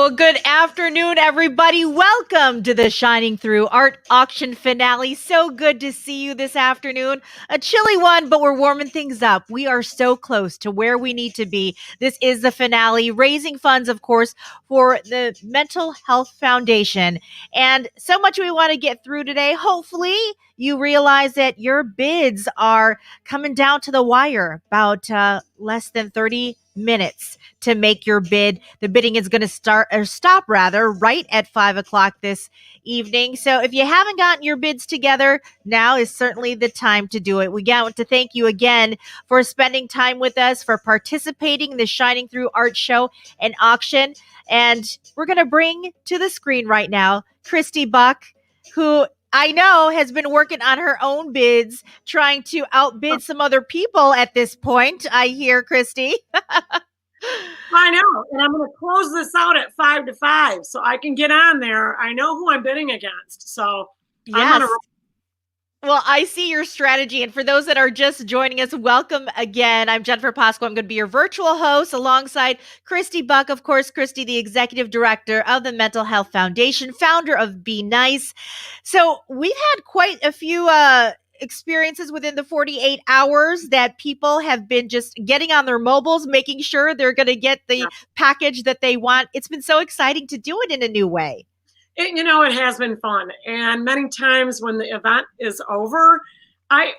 Well, good afternoon, everybody. Welcome to the Shining Through Art Auction finale. So good to see you this afternoon. A chilly one, but we're warming things up. We are so close to where we need to be. This is the finale, raising funds, of course, for the Mental Health Foundation. And so much we want to get through today. Hopefully, you realize that your bids are coming down to the wire about less than 30 minutes to make your bid. The bidding is going to stop right at 5 o'clock this evening. So if you haven't gotten your bids together, now is certainly the time to do it. We want to thank you again for spending time with us, for participating in the Shining Through Art Show and Auction. And we're going to bring to the screen right now Christy Buck, who I know has been working on her own bids, trying to outbid some other people at this point. I hear, Christy. I know, and I'm going to close this out at 5 to 5, so I can get on there. I know who I'm bidding against, so yes. Well, I see your strategy. And for those that are just joining us, welcome again. I'm Jennifer Pasco. I'm going to be your virtual host alongside Christy Buck. Of course, Christy, the executive director of the Mental Health Foundation, founder of Be Nice. So we've had quite a few experiences within the 48 hours that people have been just getting on their mobiles, making sure they're going to get the package that they want. It's been so exciting to do it in a new way. It has been fun. And many times when the event is over, I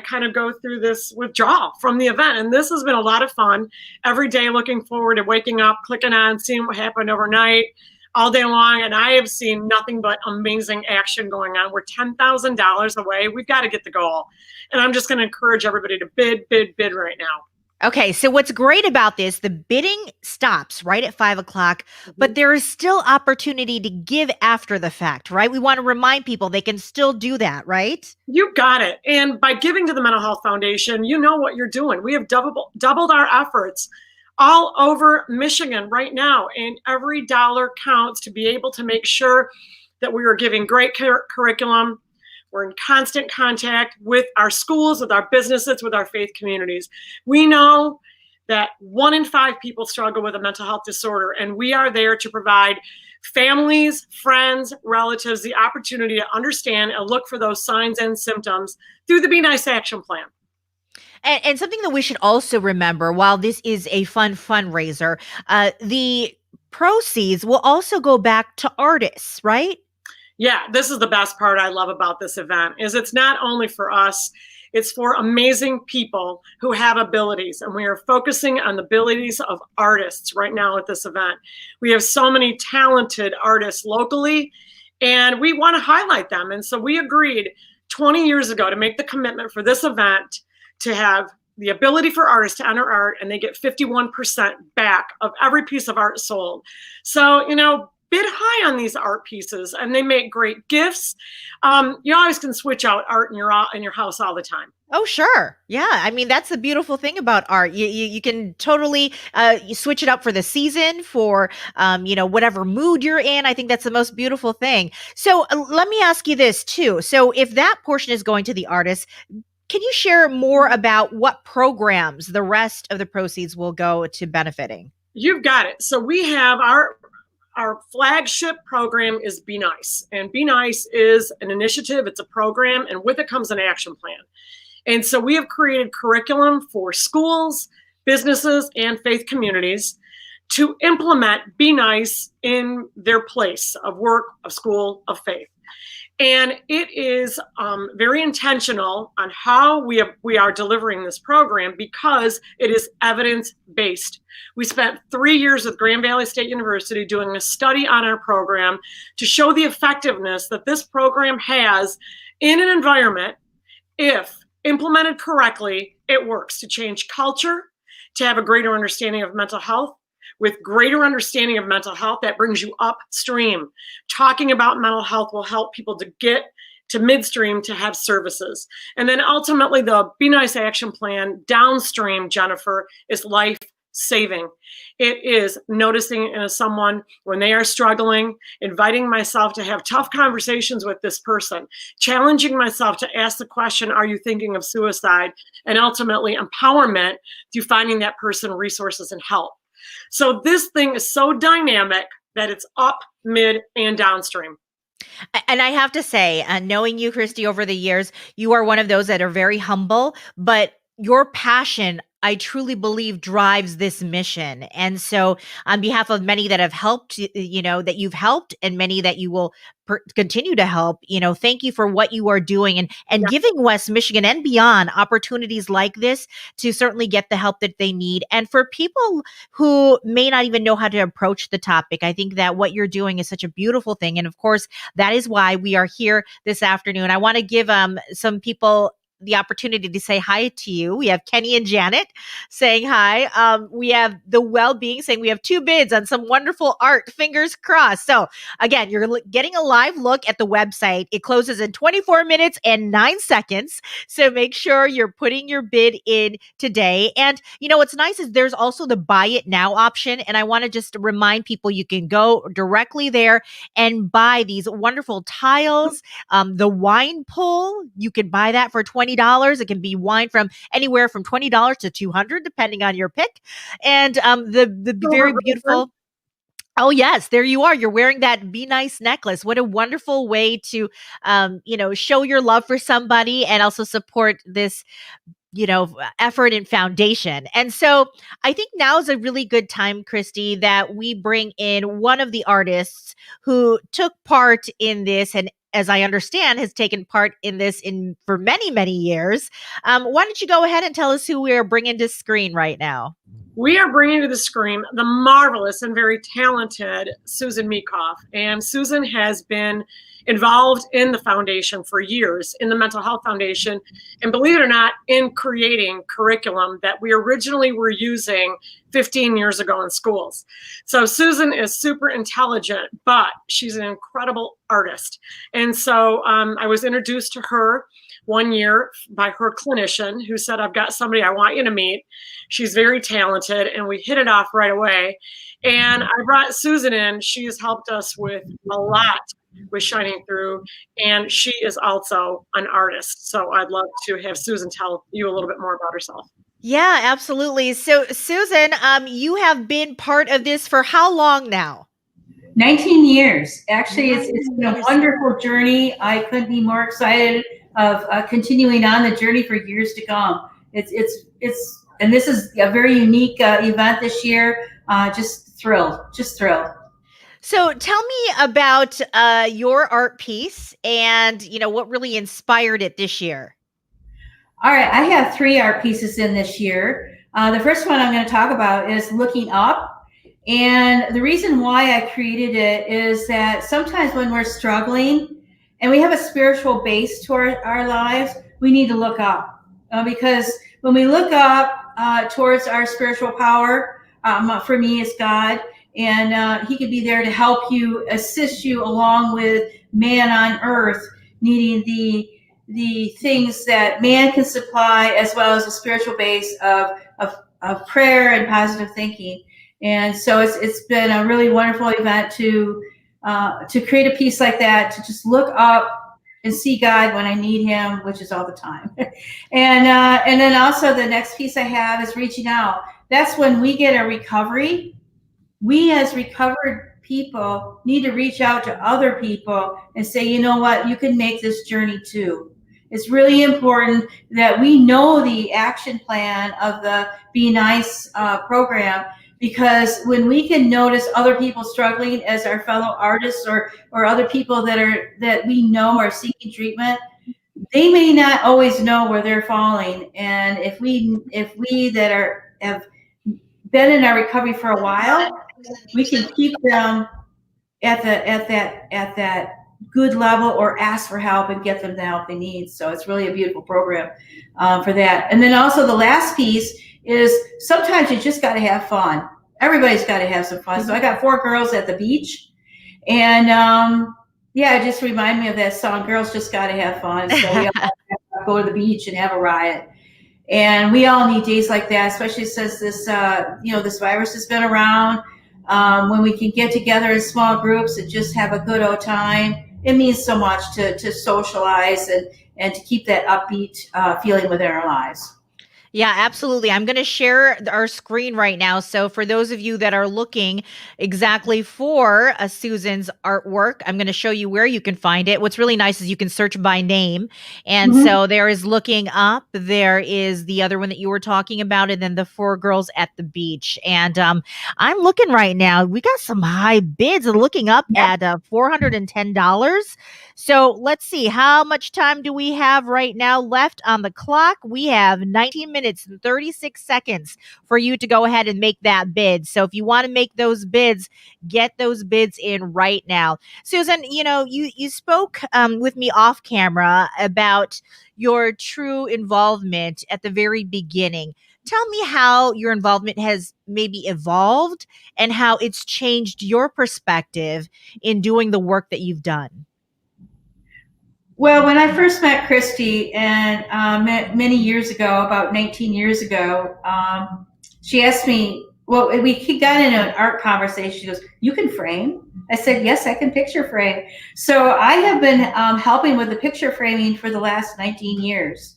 kind of go through this withdrawal from the event. And this has been a lot of fun. Every day looking forward to waking up, clicking on, seeing what happened overnight all day long. And I have seen nothing but amazing action going on. We're $10,000 away. We've got to get the goal. And I'm just going to encourage everybody to bid right now. Okay, so what's great about this, the bidding stops right at 5 o'clock, but there is still opportunity to give after the fact, right? We want to remind people they can still do that, right? You got it. And by giving to the Mental Health Foundation, you know what you're doing. We have doubled our efforts all over Michigan right now, and every dollar counts to be able to make sure that we are giving great curriculum. We're in constant contact with our schools, with our businesses, with our faith communities. We know that 1 in 5 people struggle with a mental health disorder, and we are there to provide families, friends, relatives the opportunity to understand and look for those signs and symptoms through the Be Nice Action Plan. And something that we should also remember, while this is a fun fundraiser, the proceeds will also go back to artists, right? Yeah, this is the best part I love about this event, is it's not only for us, it's for amazing people who have abilities. And we are focusing on the abilities of artists right now at this event. We have so many talented artists locally, and we want to highlight them. And so we agreed 20 years ago to make the commitment for this event to have the ability for artists to enter art, and they get 51% back of every piece of art sold. So, bid high on these art pieces, and they make great gifts. You always can switch out art in your house all the time. Oh, sure. Yeah. I mean, that's the beautiful thing about art. You can totally you switch it up for the season, for, whatever mood you're in. I think that's the most beautiful thing. So let me ask you this too. So if that portion is going to the artists, can you share more about what programs the rest of the proceeds will go to benefiting? You've got it. So we have our flagship program is Be Nice. And Be Nice is an initiative, it's a program, and with it comes an action plan. And so we have created curriculum for schools, businesses, and faith communities to implement Be Nice in their place of work, of school, of faith. And it is very intentional on how we are delivering this program, because it is evidence-based. We spent 3 years with Grand Valley State University doing a study on our program to show the effectiveness that this program has in an environment. If implemented correctly, it works to change culture, to have a greater understanding of mental health. With greater understanding of mental health, that brings you upstream. Talking about mental health will help people to get to midstream to have services. And then ultimately the Be Nice Action Plan downstream, Jennifer, is life-saving. It is noticing someone when they are struggling, inviting myself to have tough conversations with this person, challenging myself to ask the question, are you thinking of suicide? And ultimately empowerment through finding that person resources and help. So this thing is so dynamic that it's up, mid, and downstream. And I have to say, knowing you, Christy, over the years, you are one of those that are very humble, but your passion, I truly believe, drives this mission. And so, on behalf of many that have helped, that you've helped, and many that you will continue to help, thank you for what you are doing and Yeah. giving West Michigan and beyond opportunities like this to certainly get the help that they need. And for people who may not even know how to approach the topic, I think that what you're doing is such a beautiful thing. And of course, that is why we are here this afternoon. I want to give some people the opportunity to say hi to you. We have Kenny and Janet saying hi. We have the Well-Being saying we have 2 bids on some wonderful art. Fingers crossed. So again, you're getting a live look at the website. It closes in 24 minutes and 9 seconds. So make sure you're putting your bid in today. And what's nice is there's also the buy it now option. And I want to just remind people you can go directly there and buy these wonderful tiles. The wine pull, you can buy that for $20. It can be wine from anywhere from $20 to $200, depending on your pick. And the very beautiful. Oh, yes, there you are. You're wearing that Be Nice necklace. What a wonderful way to, show your love for somebody and also support this effort and foundation. And so I think now is a really good time, Christy, that we bring in one of the artists who took part in this and, as I understand, has taken part in this for many, many years. Why don't you go ahead and tell us who we are bringing to screen right now? We are bringing to the screen the marvelous and very talented Susan Meekhoff. And Susan has been involved in the foundation for years, in the Mental Health Foundation, and believe it or not, in creating curriculum that we originally were using 15 years ago in schools. So Susan is super intelligent, but she's an incredible artist. And so I was introduced to her one year by her clinician who said, I've got somebody I want you to meet. She's very talented, and we hit it off right away. And I brought Susan in. She has helped us with a lot with Shining Through, and she is also an artist. So I'd love to have Susan tell you a little bit more about herself. Yeah, absolutely. So Susan, you have been part of this for how long now? 19 years. Actually, it's been a wonderful journey. I couldn't be more excited of continuing on the journey for years to come. And this is a very unique event this year. Just thrilled. So tell me about your art piece and, what really inspired it this year. All right. I have 3 art pieces in this year. The first one I'm going to talk about is Looking Up. And the reason why I created it is that sometimes when we're struggling and we have a spiritual base to our lives, we need to look up. Because when we look up towards our spiritual power, for me, it's God. And he could be there to help you, assist you along with man on earth, needing the things that man can supply, as well as a spiritual base of prayer and positive thinking. And so it's been a really wonderful event to create a piece like that, to just look up and see God when I need him, which is all the time. And then also the next piece I have is Reaching Out. That's when we get a recovery. We as recovered people need to reach out to other people and say, you know what, you can make this journey too. It's really important that we know the action plan of the Be Nice program, because when we can notice other people struggling as our fellow artists or other people that we know are seeking treatment, they may not always know where they're falling. And if we that have been in our recovery for a while, we can keep them at that good level, or ask for help and get them the help they need. So it's really a beautiful program for that. And then also the last piece is sometimes you just got to have fun. Everybody's got to have some fun. So I got 4 girls at the beach, and it just reminded me of that song, Girls Just Got to Have Fun. So we all have to go to the beach and have a riot. And we all need days like that, especially since this virus has been around. When we can get together in small groups and just have a good old time, it means so much to socialize and to keep that upbeat feeling within our lives. Yeah, absolutely. I'm going to share our screen right now. So, for those of you that are looking exactly for Susan's artwork, I'm going to show you where you can find it. What's really nice is you can search by name. And Mhm. so there is Looking Up, there is the other one that you were talking about, and then the Four Girls at the Beach. And I'm looking right now. We got some high bids. Looking Up Yeah. at $410. So let's see, how much time do we have right now left on the clock? We have 19 minutes and 36 seconds for you to go ahead and make that bid. So if you want to make those bids, get those bids in right now. Susan, you spoke with me off camera about your true involvement at the very beginning. Tell me how your involvement has maybe evolved and how it's changed your perspective in doing the work that you've done. Well, when I first met Christy, and many years ago, about 19 years ago, she asked me, well, we got into an art conversation. She goes, "You can frame?" I said, "Yes, I can picture frame." So I have been helping with the picture framing for the last 19 years.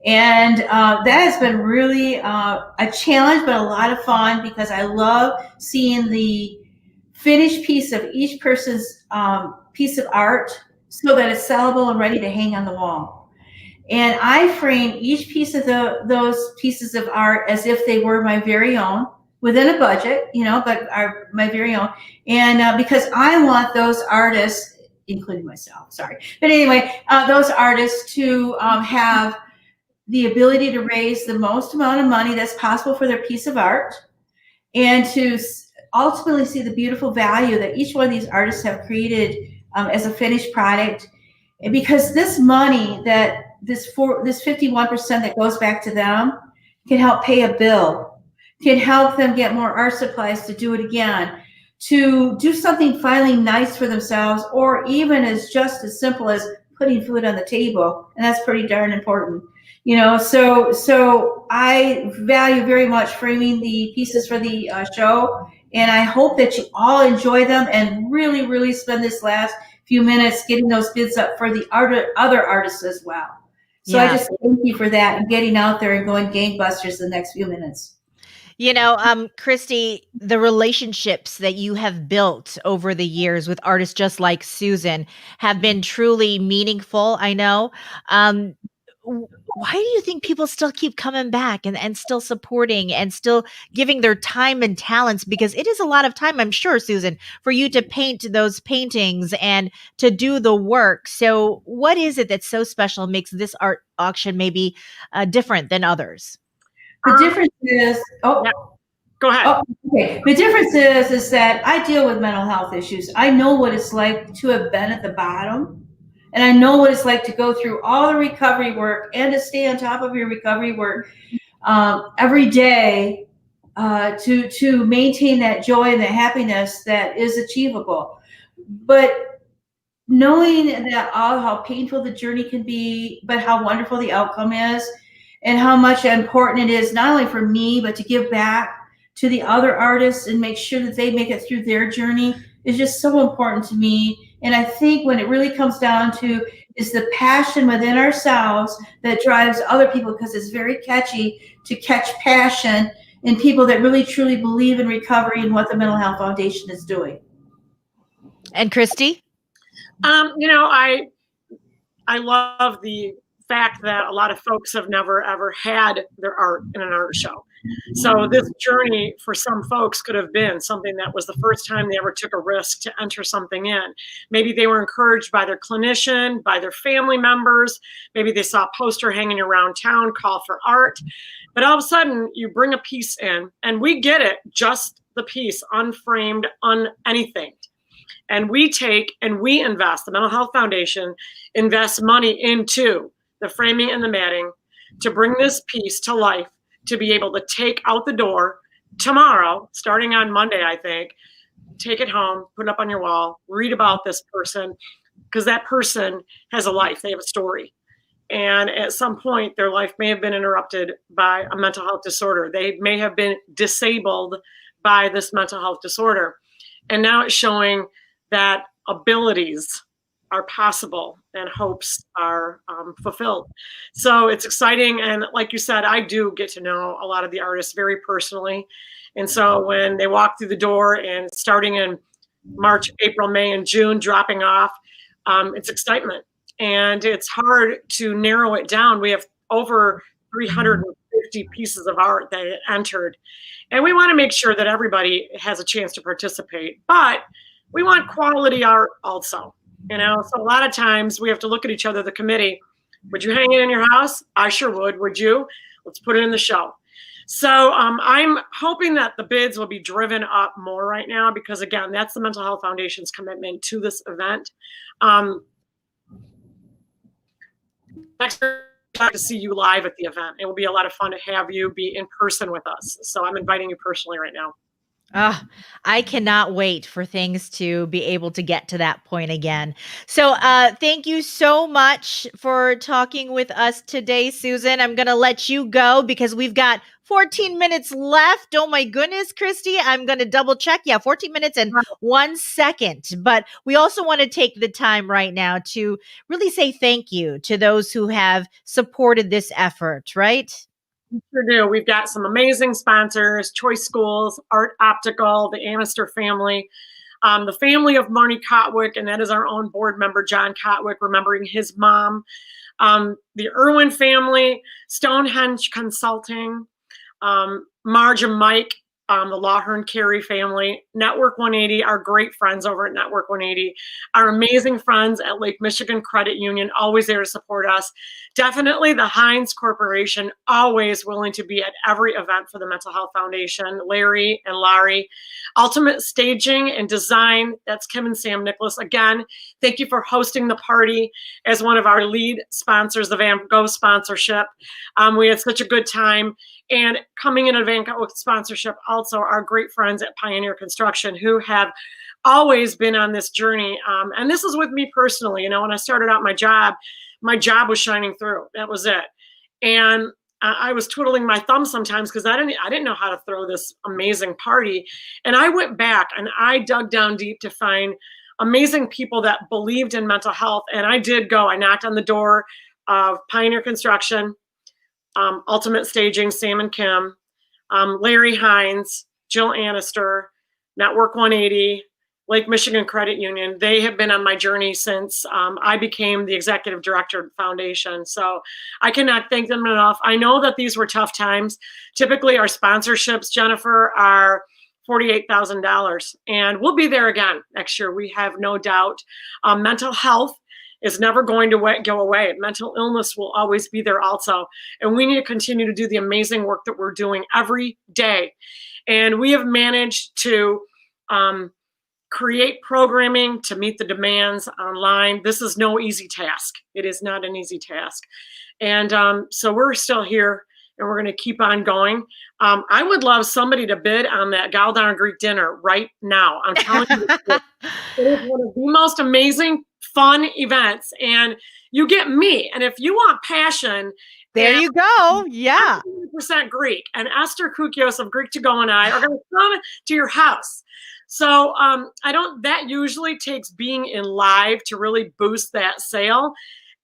And that has been really a challenge, but a lot of fun because I love seeing the finished piece of each person's piece of art so that it's sellable and ready to hang on the wall. And I frame each piece of those pieces of art as if they were my very own within a budget, but are my very own. And because I want those artists, including myself, sorry. But anyway, those artists to have the ability to raise the most amount of money that's possible for their piece of art and to ultimately see the beautiful value that each one of these artists have created as a finished product. And because this money that this 51% that goes back to them can help pay a bill, can help them get more art supplies to do it again, to do something finally nice for themselves, or even as just as simple as putting food on the table. And that's pretty darn important. So I value very much framing the pieces for the show, and I hope that you all enjoy them and really, really spend this last few minutes getting those bids up for the other artists as well. So Yeah. I just thank you for that and getting out there and going gangbusters the next few minutes. Christy, the relationships that you have built over the years with artists just like Susan have been truly meaningful, I know. Why do you think people still keep coming back and still supporting and still giving their time and talents? Because it is a lot of time, I'm sure, Susan, for you to paint those paintings and to do the work. So what is it that's so special, makes this art auction maybe different than others? The difference is, Yeah. Go ahead. Okay. The difference is that I deal with mental health issues. I know what it's like to have been at the bottom, and I know what it's like to go through all the recovery work and to stay on top of your recovery work every day to maintain that joy and the happiness that is achievable. But knowing that how painful the journey can be, but how wonderful the outcome is, and how much important it is not only for me, but to give back to the other artists and make sure that they make it through their journey is just so important to me. And I think when it really comes down to is the passion within ourselves that drives other people, because it's very catchy to catch passion in people that really truly believe in recovery and what the Mental Health Foundation is doing. And Christy? I love the fact that a lot of folks have never ever had their art in an art show. So this journey for some folks could have been something that was the first time they ever took a risk to enter something in. Maybe they were encouraged by their clinician, by their family members. Maybe they saw a poster hanging around town, call for art. But all of a sudden you bring a piece in and we get it, just the piece, unframed, anything. And we take and we invest, the Mental Health Foundation invests money into the framing and the matting to bring this piece to life, to be able to take out the door tomorrow, starting on Monday, I think, take it home, put it up on your wall, read about this person, because that person has a life, they have a story. And at some point, their life may have been interrupted by a mental health disorder. They may have been disabled by this mental health disorder. And now it's showing that abilities are possible and hopes are fulfilled. So it's exciting. And like you said, I do get to know a lot of the artists very personally. And so when they walk through the door and starting in March, April, May, and June, dropping off, it's excitement. And it's hard to narrow it down. We have over 350 pieces of art that entered. And we want to make sure that everybody has a chance to participate. But we want quality art also. So a lot of times we have to look at each other, the committee. Would you hang it in your house? I sure would. Would you? Let's put it in the show. So I'm hoping that the bids will be driven up more right now because, again, that's the Mental Health Foundation's commitment to this event. Next year, I'd like to see you live at the event. It will be a lot of fun to have you be in person with us. So I'm inviting you personally right now. I cannot wait for things to be able to get to that point again. So thank you so much for talking with us today, Susan. I'm going to let you go because we've got 14 minutes left. Oh my goodness, Christy. I'm going to double check. Yeah, 14 minutes and 1 second. But we also want to take the time right now to really say thank you to those who have supported this effort, right? We sure do. We've got some amazing sponsors: Choice Schools, Art Optical, the Annister family, the family of Marnie Kotwick, and that is our own board member, John Kotwick, remembering his mom, the Irwin family, Stonehenge Consulting, Marge and Mike, the Lawhern Carey family, Network 180, our great friends over at Network 180, our amazing friends at Lake Michigan Credit Union, always there to support us. Definitely the Heinz Corporation, always willing to be at every event for the Mental Health Foundation, Larry and Larry. Ultimate Staging and Design, that's Kim and Sam Nicholas. Again, thank you for hosting the party as one of our lead sponsors, the Van Gogh sponsorship. We had such a good time. And coming in a Van Gogh sponsorship, also our great friends at Pioneer Construction, who have always been on this journey. And this is with me personally. When I started out my job was shining through. That was it. And I was twiddling my thumbs sometimes because I didn't know how to throw this amazing party. And I went back and I dug down deep to find amazing people that believed in mental health. And I did go. I knocked on the door of Pioneer Construction, Ultimate Staging, Sam and Kim, Larry Heinz, Jill Annister, Network 180, Lake Michigan Credit Union. They have been on my journey since I became the executive director of the foundation. So I cannot thank them enough. I know that these were tough times. Typically our sponsorships, Jennifer, are $48,000, and we'll be there again next year. We have no doubt. Mental health is never going to go away. Mental illness will always be there also. And we need to continue to do the amazing work that we're doing every day. And we have managed to create programming to meet the demands online. This is no easy task. It is not an easy task. And so we're still here and we're going to keep on going. I would love somebody to bid on that Gal Darn Greek dinner right now. I'm telling you, it is one of the most amazing, fun events. And you get me. And if you want passion, there you go. Yeah. 100% Greek. And Esther Koukios of Greek to Go and I are going to come to your house. So that usually takes being in live to really boost that sale.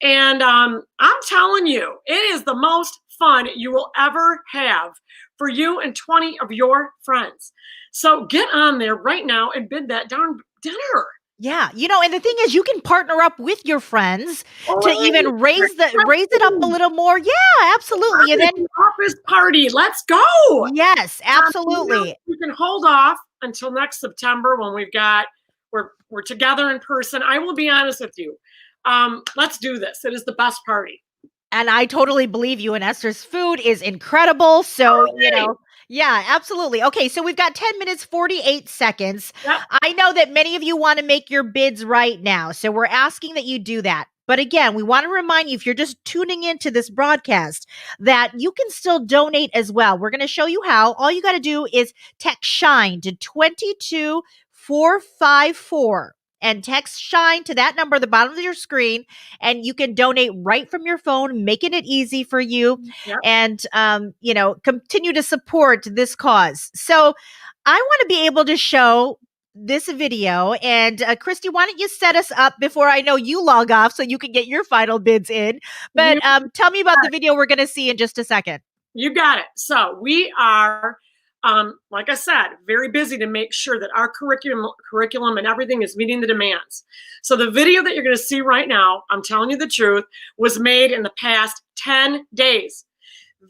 And I'm telling you, it is the most fun you will ever have for you and 20 of your friends. So get on there right now and bid that darn dinner. Yeah. And the thing is, you can partner up with your friends to even raise it up a little more. Yeah, absolutely. And then office party. Let's go. Yes, absolutely. You can hold off until next September when we're together in person. I will be honest with you. Let's do this. It is the best party. And I totally believe you. And Esther's food is incredible. So, yeah, absolutely. Okay, so we've got 10 minutes, 48 seconds. Yep. I know that many of you want to make your bids right now. So we're asking that you do that. But again, we want to remind you, if you're just tuning into this broadcast, that you can still donate as well. We're going to show you how. All you got to do is text SHINE to 22454. And text SHINE to that number at the bottom of your screen, and you can donate right from your phone, making it easy for you. Yep. And, continue to support this cause. So I want to be able to show this video. And Christy, why don't you set us up before I know you log off so you can get your final bids in. But tell me about the video we're going to see in just a second. You got it. So we are, like I said, very busy to make sure that our curriculum and everything is meeting the demands. So the video that you're going to see right now, I'm telling you the truth, was made in the past 10 days.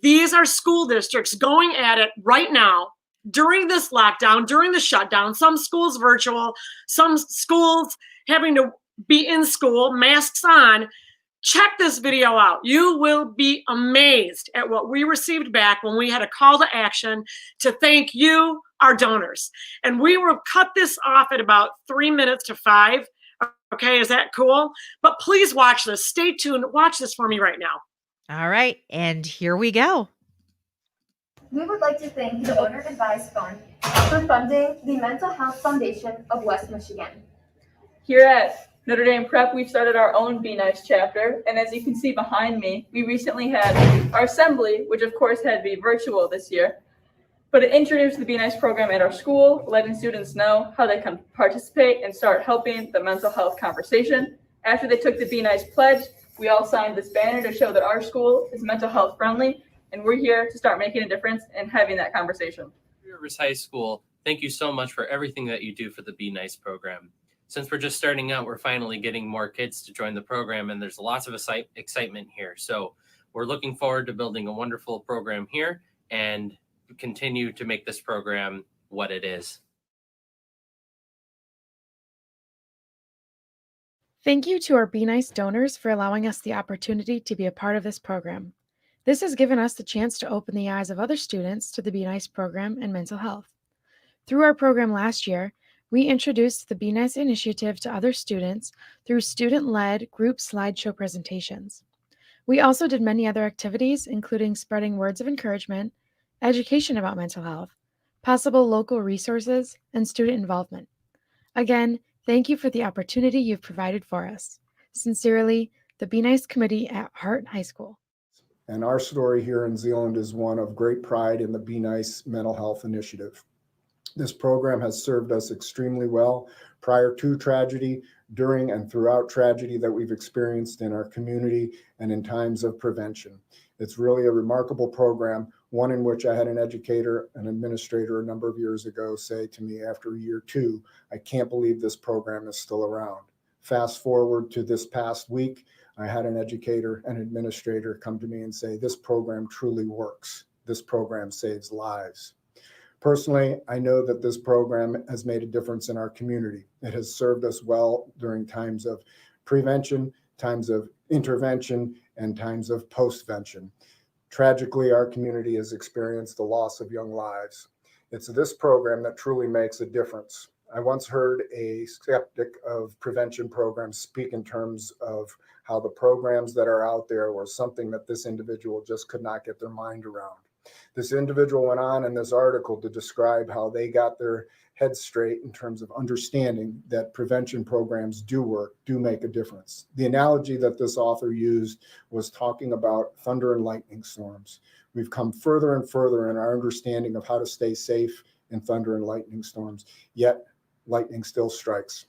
These are school districts going at it right now during this lockdown, during the shutdown. Some schools virtual, some schools having to be in school, masks on. Check this video out. You will be amazed at what we received back when we had a call to action to thank you, our donors. And we will cut this off at about 3 minutes to 5. Okay, is that cool? But please watch this. Stay tuned. Watch this for me right now. All right, and here we go. We would like to thank the Donor Advised Fund for funding the Mental Health Foundation of West Michigan. Here at Notre Dame Prep, we've started our own Be Nice chapter, and as you can see behind me, we recently had our assembly, which of course had to be virtual this year, but it introduced the Be Nice program at our school, letting students know how they can participate and start helping the mental health conversation. After they took the Be Nice pledge, we all signed this banner to show that our school is mental health friendly, and we're here to start making a difference and having that conversation. Rivers High School, thank you so much for everything that you do for the Be Nice program. Since we're just starting out, we're finally getting more kids to join the program, and there's lots of excitement here. So we're looking forward to building a wonderful program here and continue to make this program what it is. Thank you to our Be Nice donors for allowing us the opportunity to be a part of this program. This has given us the chance to open the eyes of other students to the Be Nice program and mental health. Through our program last year, we introduced the Be Nice initiative to other students through student-led group slideshow presentations. We also did many other activities, including spreading words of encouragement, education about mental health, possible local resources, and student involvement. Again, thank you for the opportunity you've provided for us. Sincerely, the Be Nice Committee at Hart High School. And our story here in Zeeland is one of great pride in the Be Nice mental health initiative. This program has served us extremely well prior to tragedy, during and throughout tragedy that we've experienced in our community and in times of prevention. It's really a remarkable program, one in which I had an educator, an administrator a number of years ago say to me after year 2, I can't believe this program is still around. Fast forward to this past week, I had an educator, an administrator come to me and say, this program truly works. This program saves lives. Personally, I know that this program has made a difference in our community. It has served us well during times of prevention, times of intervention, and times of postvention. Tragically, our community has experienced the loss of young lives. It's this program that truly makes a difference. I once heard a skeptic of prevention programs speak in terms of how the programs that are out there were something that this individual just could not get their mind around. This individual went on in this article to describe how they got their heads straight in terms of understanding that prevention programs do work, do make a difference. The analogy that this author used was talking about thunder and lightning storms. We've come further and further in our understanding of how to stay safe in thunder and lightning storms, yet lightning still strikes.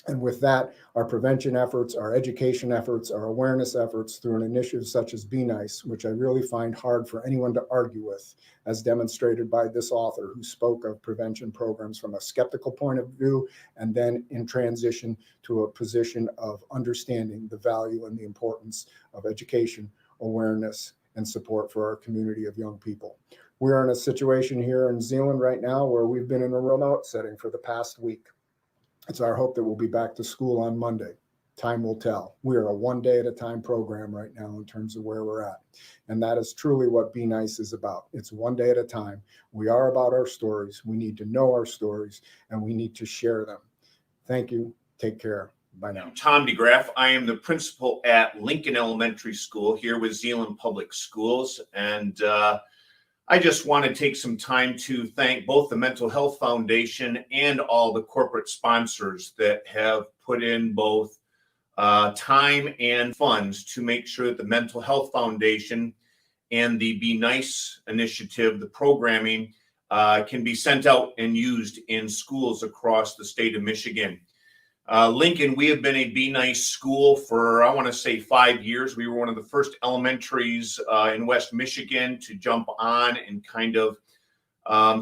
And with that, our prevention efforts, our education efforts, our awareness efforts through an initiative such as Be Nice, which I really find hard for anyone to argue with, as demonstrated by this author who spoke of prevention programs from a skeptical point of view, and then in transition to a position of understanding the value and the importance of education, awareness, and support for our community of young people. We're in a situation here in Zeeland right now where we've been in a remote setting for the past week. It's our hope that we'll be back to school on Monday. Time will tell. We are a one day at a time program right now in terms of where we're at. And that is truly what Be Nice is about. It's one day at a time. We are about our stories. We need to know our stories and we need to share them. Thank you. Take care. Bye now. I'm Tom DeGraff. I am the principal at Lincoln Elementary School here with Zeeland Public Schools. And I just want to take some time to thank both the Mental Health Foundation and all the corporate sponsors that have put in both time and funds to make sure that the Mental Health Foundation and the Be Nice initiative, the programming, can be sent out and used in schools across the state of Michigan. Lincoln, we have been a Be Nice school for, I want to say, 5 years. We were one of the first elementaries in West Michigan to jump on and kind of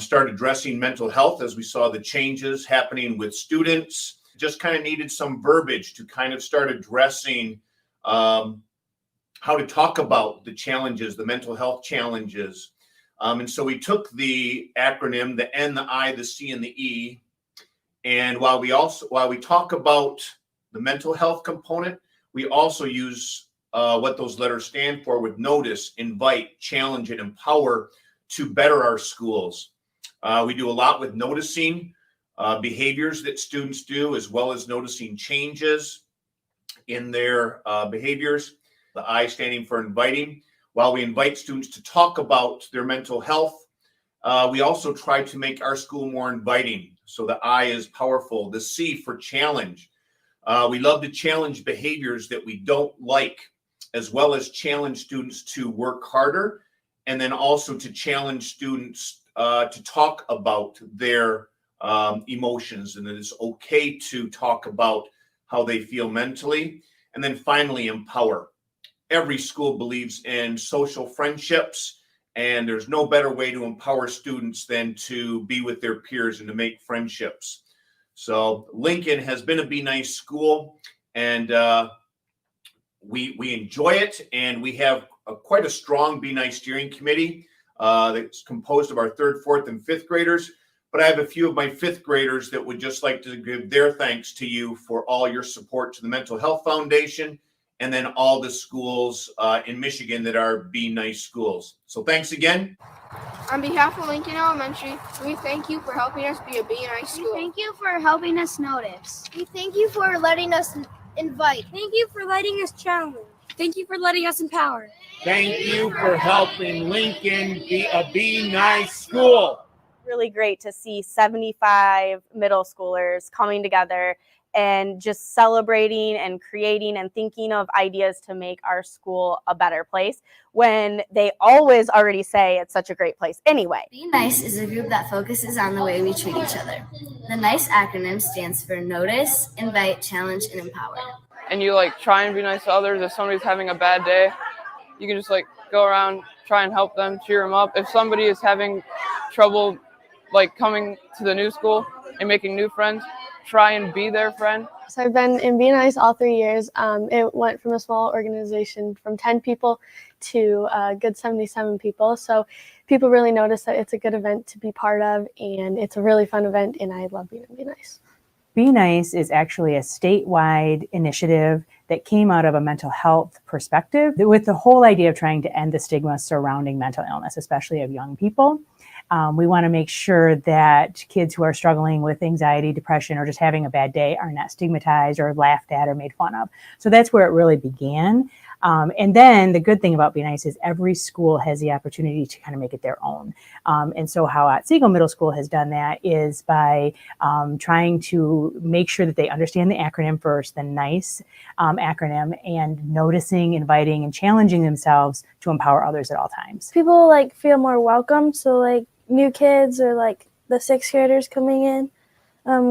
start addressing mental health as we saw the changes happening with students. Just kind of needed some verbiage to kind of start addressing how to talk about the challenges, the mental health challenges. And so we took the acronym, the N, the I, the C, and the E. And while we talk about the mental health component, we also use what those letters stand for with notice, invite, challenge, and empower to better our schools. We do a lot with noticing behaviors that students do, as well as noticing changes in their behaviors. The I standing for inviting. While we invite students to talk about their mental health, we also try to make our school more inviting. So the I is powerful. The C for challenge. We love to challenge behaviors that we don't like, as well as challenge students to work harder, and then also to challenge students to talk about their emotions, and that it's okay to talk about how they feel mentally. And then finally, empower. Every school believes in social friendships, and there's no better way to empower students than to be with their peers and to make friendships. So Lincoln has been a Be Nice school, and we enjoy it, and we have quite a strong Be Nice steering committee that's composed of our 3rd, 4th, and 5th graders. But I have a few of my 5th graders that would just like to give their thanks to you for all your support to the Mental Health Foundation, and then all the schools in Michigan that are Be Nice schools. So thanks again. On behalf of Lincoln Elementary, we thank you for helping us be a Be Nice school. We thank you for helping us notice. We thank you for letting us invite. Thank you for letting us challenge. Thank you for letting us empower. Thank you for helping Lincoln be a Be Nice school. Really great to see 75 middle schoolers coming together and just celebrating and creating and thinking of ideas to make our school a better place when they always already say it's such a great place anyway. Be Nice is a group that focuses on the way we treat each other. The NICE acronym stands for Notice, Invite, Challenge, and Empower. And you try and be nice to others. If somebody's having a bad day, you can just go around, try and help them, cheer them up. If somebody is having trouble coming to the new school and making new friends, try and be their friend. So I've been in Be Nice all 3 years. It went from a small organization from 10 people to a good 77 people. So people really notice that it's a good event to be part of, and it's a really fun event, and I love being in Be Nice. Be Nice is actually a statewide initiative that came out of a mental health perspective with the whole idea of trying to end the stigma surrounding mental illness, especially of young people. We want to make sure that kids who are struggling with anxiety, depression, or just having a bad day are not stigmatized or laughed at or made fun of. So that's where it really began. And then the good thing about Be Nice is every school has the opportunity to kind of make it their own. And so how Otsego Middle School has done that is by trying to make sure that they understand the acronym first, the NICE acronym, and noticing, inviting, and challenging themselves to empower others at all times. People feel more welcome. So new kids or the 6th graders coming in,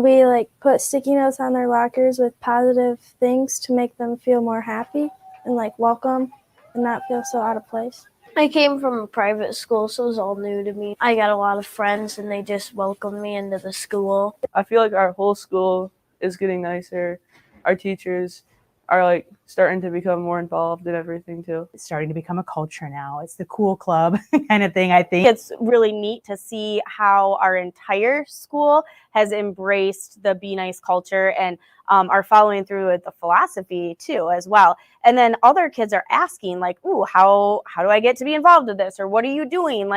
we put sticky notes on their lockers with positive things to make them feel more happy and welcome and not feel so out of place. I came from a private school, so it was all new to me. I got a lot of friends, and they just welcomed me into the school. I feel like our whole school is getting nicer. Our teachers are starting to become more involved in everything too. It's starting to become a culture now. It's the cool club kind of thing, I think. It's really neat to see how our entire school has embraced the Be Nice culture and are following through with the philosophy too as well. And then other kids are asking ooh, how do I get to be involved in this? Or what are you doing?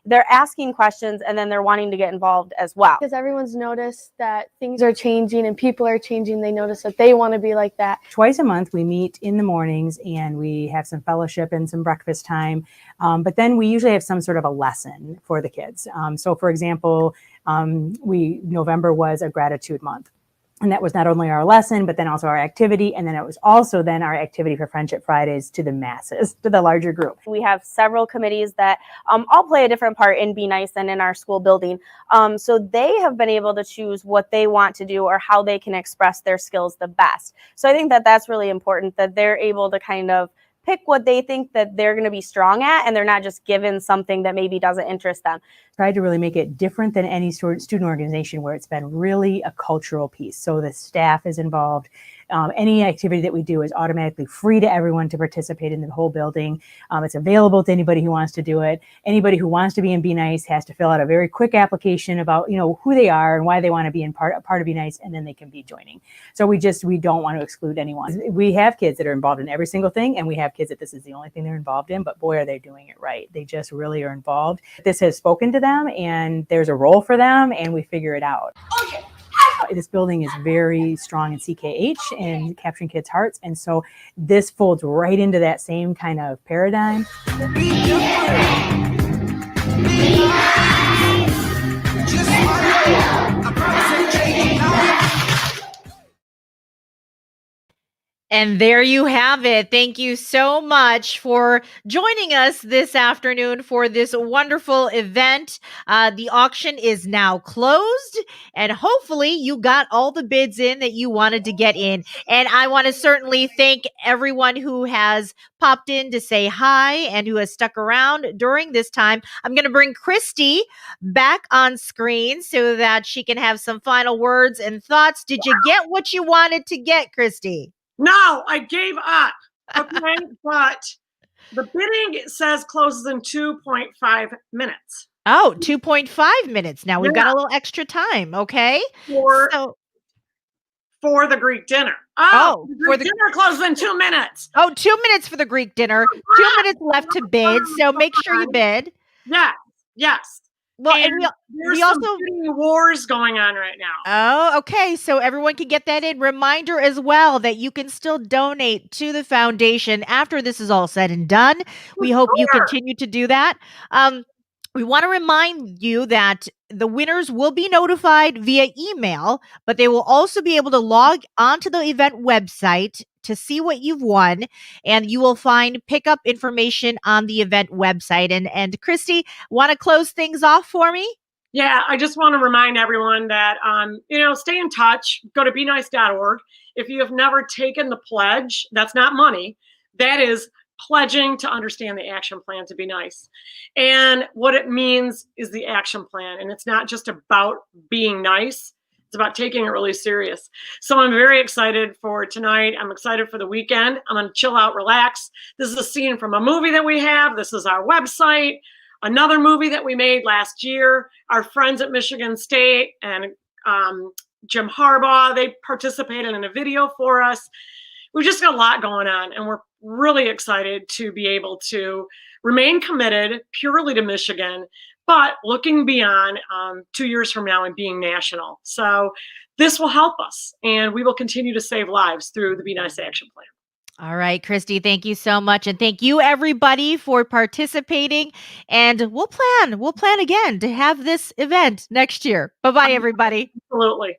They're asking questions, and then they're wanting to get involved as well. Because everyone's noticed that things are changing and people are changing. They notice that they want to be like that. Twice a month, we meet in the mornings and we have some fellowship and some breakfast time. But then we usually have some sort of a lesson for the kids. So for example, November was a gratitude month. And that was not only our lesson, but then also our activity. And then it was also then our activity for Friendship Fridays to the masses, to the larger group. We have several committees that all play a different part in Be Nice and in our school building. So they have been able to choose what they want to do or how they can express their skills the best. So I think that that's really important, that they're able to kind of pick what they think that they're going to be strong at, and they're not just given something that maybe doesn't interest them. Tried to really make it different than any student organization where it's been really a cultural piece. So the staff is involved. Any activity that we do is automatically free to everyone to participate in the whole building. It's available to anybody who wants to do it. Anybody who wants to be in Be Nice has to fill out a very quick application about, who they are and why they want to be a part of Be Nice, and then they can be joining. So we don't want to exclude anyone. We have kids that are involved in every single thing, and we have kids that this is the only thing they're involved in, but boy, are they doing it right. They just really are involved. This has spoken to them, and there's a role for them, and we figure it out. Okay. This building is very strong in CKH and capturing kids' hearts. And so this folds right into that same kind of paradigm. And there you have it. Thank you so much for joining us this afternoon for this wonderful event. The auction is now closed, and hopefully you got all the bids in that you wanted to get in. And I want to certainly thank everyone who has popped in to say hi and who has stuck around during this time. I'm going to bring Christy back on screen so that she can have some final words and thoughts. Did you get what you wanted to get, Christy? No, I gave up. Okay, but the bidding says closes in 2.5 minutes. Oh, 2.5 minutes. Now we've got a little extra time. Okay. For the Greek dinner. Oh, the dinner closes in 2 minutes. Oh, 2 minutes for the Greek dinner. 2 minutes left to bid. So make sure you bid. Yeah. Yes. Well, and there's some bidding wars going on right now. Oh, okay. So everyone can get that in. Reminder as well that you can still donate to the foundation after this is all said and done. We hope you continue to do that. We want to remind you that the winners will be notified via email, but they will also be able to log onto the event website to see what you've won, and you will find pickup information on the event website. And Christy, want to close things off for me? Yeah, I just want to remind everyone that, stay in touch. Go to BeNice.org. If you have never taken the pledge, that's not money. That is pledging to understand the action plan to Be Nice. And what it means is the action plan. And it's not just about being nice. It's about taking it really serious. So I'm very excited for tonight. I'm excited for the weekend. I'm going to chill out, relax. This is a scene from a movie that we have. This is our website. Another movie that we made last year. Our friends at Michigan State and Jim Harbaugh, they participated in a video for us. We've just got a lot going on, and we're really excited to be able to remain committed purely to Michigan, but looking beyond 2 years from now and being national. So this will help us, and we will continue to save lives through the Be Nice Action Plan. All right, Christy, thank you so much. And thank you, everybody, for participating. And we'll plan again to have this event next year. Bye-bye, everybody. Absolutely.